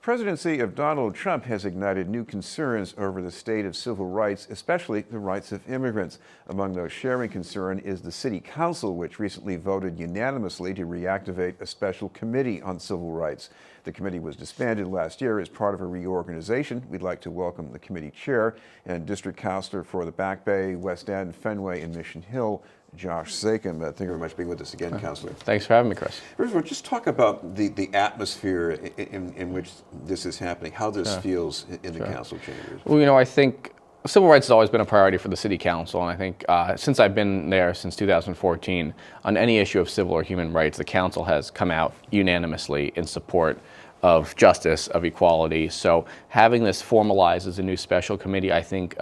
presidency of Donald Trump has ignited new concerns over the state of civil rights, especially the rights of immigrants. Among those sharing concern is the City Council, which recently voted unanimously to reactivate a special committee on civil rights. The committee was disbanded last year as part of a reorganization. We'd like to welcome the committee chair and district councilor for the Back Bay, West End, Fenway, and Mission Hill, Josh Zakim. Thank you very much for being with us again, Councilor. Thanks for having me, Chris. First of all, just talk about the atmosphere in which this is happening, how this feels in the council chambers. Well, I think civil rights has always been a priority for the City Council, and I think since I've been there since 2014, on any issue of civil or human rights, the council has come out unanimously in support of justice, of equality. So having this formalized as a new special committee, I think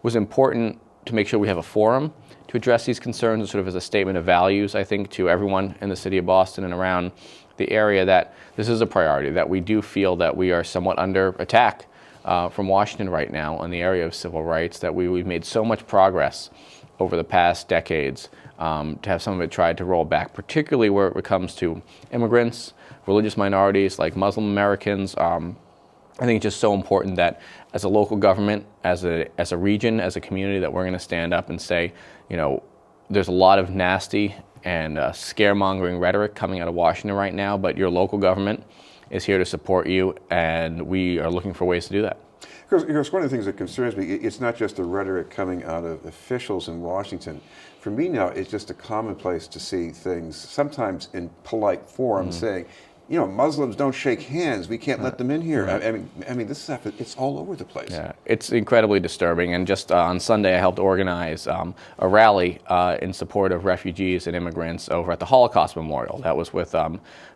was important to make sure we have a forum to address these concerns, sort of as a statement of values, I think, to everyone in the city of Boston and around the area, that this is a priority, that we do feel that we are somewhat under attack from Washington right now in the area of civil rights, that we've made so much progress over the past decades to have some of it tried to roll back, particularly where it comes to immigrants, religious minorities like Muslim Americans. I think it's just so important that as a local government, as a region, as a community, that we're going to stand up and say, there's a lot of nasty and scaremongering rhetoric coming out of Washington right now, but your local government is here to support you, and we are looking for ways to do that. Because one of the things that concerns me, it's not just the rhetoric coming out of officials in Washington. For me now, it's just a commonplace to see things, sometimes in polite form, saying, Muslims don't shake hands. We can't let them in here. I mean, this stuff, it's all over the place. Yeah, it's incredibly disturbing. And just on Sunday, I helped organize a rally in support of refugees and immigrants over at the Holocaust Memorial. That was with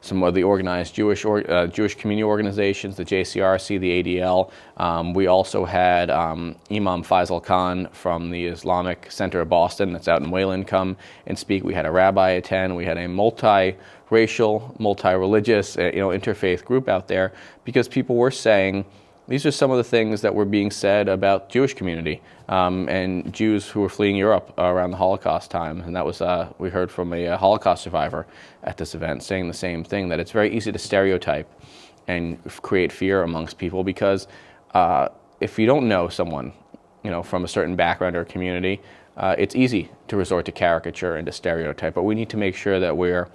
some of the organized Jewish community organizations, the JCRC, the ADL. We also had Imam Faisal Khan from the Islamic Center of Boston, that's out in Wayland, come and speak. We had a rabbi attend. We had a multi-racial, multi-religious, interfaith group out there, because people were saying these are some of the things that were being said about Jewish community and Jews who were fleeing Europe around the Holocaust time. And that was, we heard from a Holocaust survivor at this event saying the same thing, that it's very easy to stereotype and create fear amongst people, because if you don't know someone, from a certain background or community, it's easy to resort to caricature and to stereotype. But we need to make sure that we're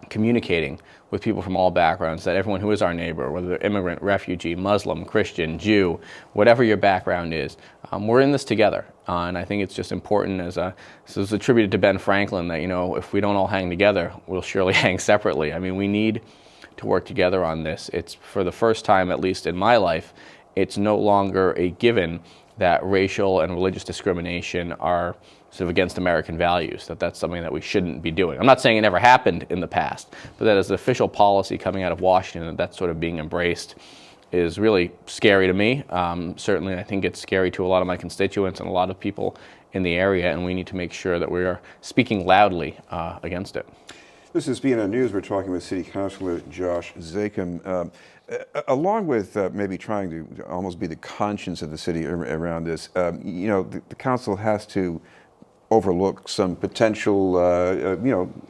communicating with people from all backgrounds, that everyone who is our neighbor, whether they're immigrant, refugee, Muslim, Christian, Jew, whatever your background is, we're in this together. And I think it's just important, this is attributed to Ben Franklin, that, if we don't all hang together, we'll surely hang separately. I mean, we need to work together on this. It's, for the first time, at least in my life, it's no longer a given that racial and religious discrimination are sort of against American values, that's something that we shouldn't be doing. I'm not saying it never happened in the past, but that as an official policy coming out of Washington, that's sort of being embraced is really scary to me. Certainly, I think it's scary to a lot of my constituents and a lot of people in the area, and we need to make sure that we are speaking loudly against it. This is BNN News. We're talking with City Councilor Josh Zakim. Along with maybe trying to almost be the conscience of the city around this, the council has to overlook some potential,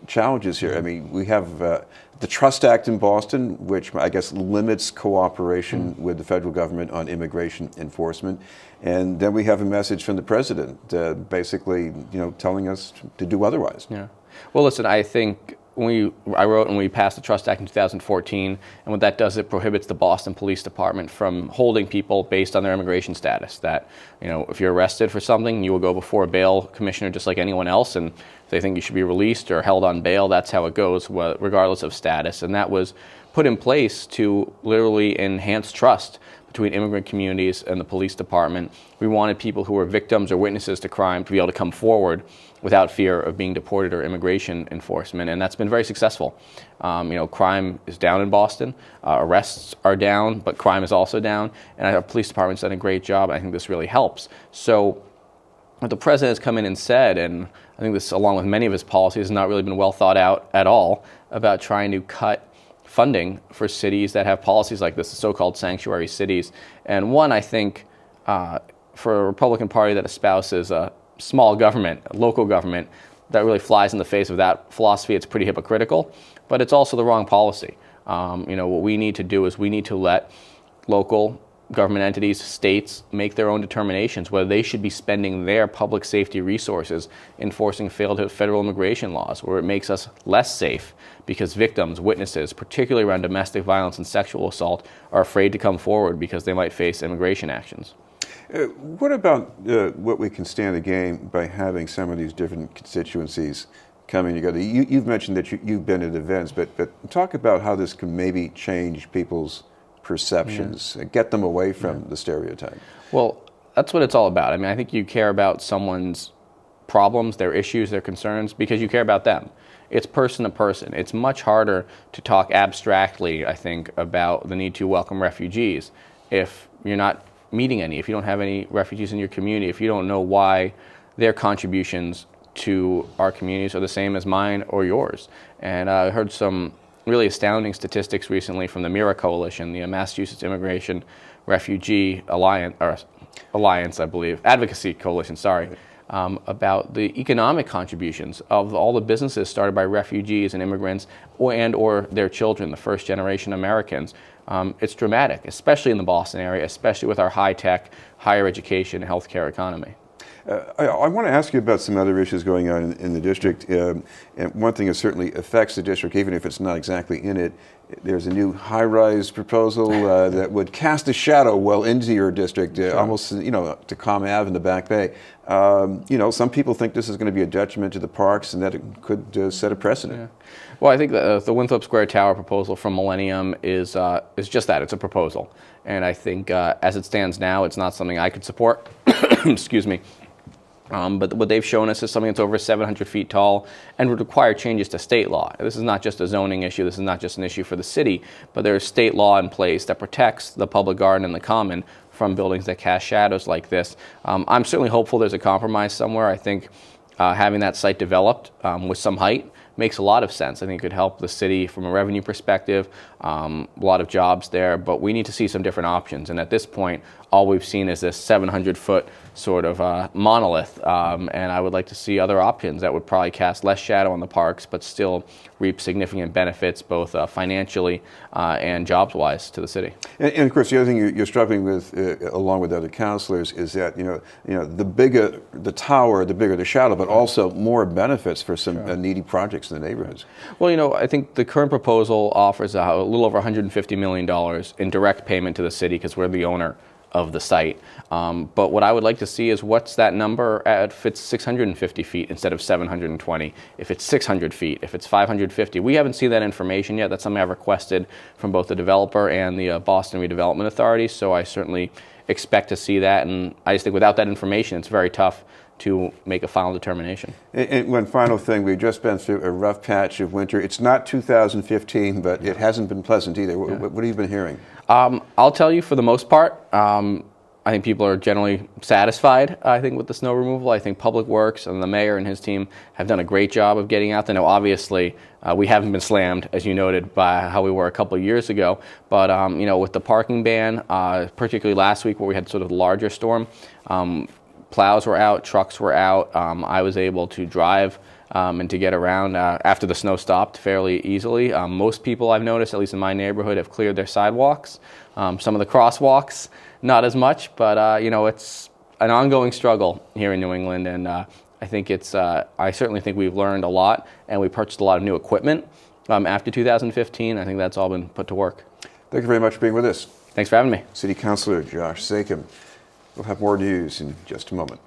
challenges here. I mean, we have the Trust Act in Boston, which I guess limits cooperation with the federal government on immigration enforcement. And then we have a message from the president basically, telling us to do otherwise. Yeah. Well, listen, I think I wrote and we passed the Trust Act in 2014, and what that does, it prohibits the Boston Police Department from holding people based on their immigration status. That, if you're arrested for something, you will go before a bail commissioner just like anyone else, and if they think you should be released or held on bail, that's how it goes, regardless of status. And that was put in place to literally enhance trust between immigrant communities and the police department. We wanted people who were victims or witnesses to crime to be able to come forward without fear of being deported or immigration enforcement, and that's been very successful. Crime is down in Boston, arrests are down, but crime is also down, and our police department's done a great job. I think this really helps. So what the president has come in and said, and I think this, along with many of his policies, has not really been well thought out at all, about trying to cut funding for cities that have policies like this, the so-called sanctuary cities. And one, I think, for a Republican Party that espouses a small government, a local government, that really flies in the face of that philosophy. It's pretty hypocritical, but it's also the wrong policy. What we need to do is we need to let local government entities, states, make their own determinations whether they should be spending their public safety resources enforcing failed federal immigration laws, where it makes us less safe because victims, witnesses, particularly around domestic violence and sexual assault, are afraid to come forward because they might face immigration actions. What about what we can stand to gain by having some of these different constituencies coming together? You've mentioned that you've been at events, but talk about how this can maybe change people's perceptions, get them away from the stereotype. Well, that's what it's all about. I mean, I think you care about someone's problems, their issues, their concerns, because you care about them. It's person to person. It's much harder to talk abstractly, I think, about the need to welcome refugees if you're not meeting any, if you don't have any refugees in your community, if you don't know why their contributions to our communities are the same as mine or yours. And I heard some really astounding statistics recently from the MIRA Coalition, the Massachusetts Immigration Refugee Alliance, I believe, Advocacy Coalition, sorry, about the economic contributions of all the businesses started by refugees and immigrants or their children, the first generation Americans. It's dramatic, especially in the Boston area, especially with our high-tech, higher education, and healthcare economy. I want to ask you about some other issues going on in the district. And one thing that certainly affects the district, even if it's not exactly in it, there's a new high-rise proposal that would cast a shadow well into your district, almost to Comm Ave in the Back Bay. Some people think this is going to be a detriment to the parks and that it could set a precedent. Yeah. Well, I think the Winthrop Square Tower proposal from Millennium is just that. It's a proposal. And I think as it stands now, it's not something I could support. Excuse me. But what they've shown us is something that's over 700 feet tall and would require changes to state law. This is not just a zoning issue. This is not just an issue for the city, but there's state law in place that protects the public garden and the common from buildings that cast shadows like this. I'm certainly hopeful there's a compromise somewhere. I think having that site developed with some height makes a lot of sense. I think it could help the city from a revenue perspective, a lot of jobs there, but we need to see some different options. And at this point, all we've seen is this 700-foot sort of monolith, and I would like to see other options that would probably cast less shadow on the parks, but still reap significant benefits, both financially and jobs-wise, to the city. And of course, the other thing you're struggling with, along with other councilors, is that the bigger the tower, the bigger the shadow, but also more benefits for some needy projects in the neighborhoods. Well, I think the current proposal offers a little over $150 million in direct payment to the city because we're the owner of the site. But what I would like to see is what's that number if it's 650 feet instead of 720, if it's 600 feet, if it's 550. We haven't seen that information yet. That's something I've requested from both the developer and the Boston Redevelopment Authority, so I certainly expect to see that. And I just think without that information, it's very tough to make a final determination. And one final thing, we've just been through a rough patch of winter. It's not 2015, but it hasn't been pleasant either. What have you been hearing? I'll tell you, for the most part, I think people are generally satisfied, I think, with the snow removal. I think Public Works and the mayor and his team have done a great job of getting out there. Now, obviously, we haven't been slammed, as you noted, by how we were a couple of years ago. But, with the parking ban, particularly last week where we had sort of the larger storm, plows were out, trucks were out. I was able to drive and to get around after the snow stopped fairly easily. Most people I've noticed, at least in my neighborhood, have cleared their sidewalks. Some of the crosswalks, not as much, but it's an ongoing struggle here in New England, and I think I certainly think we've learned a lot, and we purchased a lot of new equipment after 2015. I think that's all been put to work. Thank you very much for being with us. Thanks for having me. City Councilor Josh Zakim. We'll have more news in just a moment.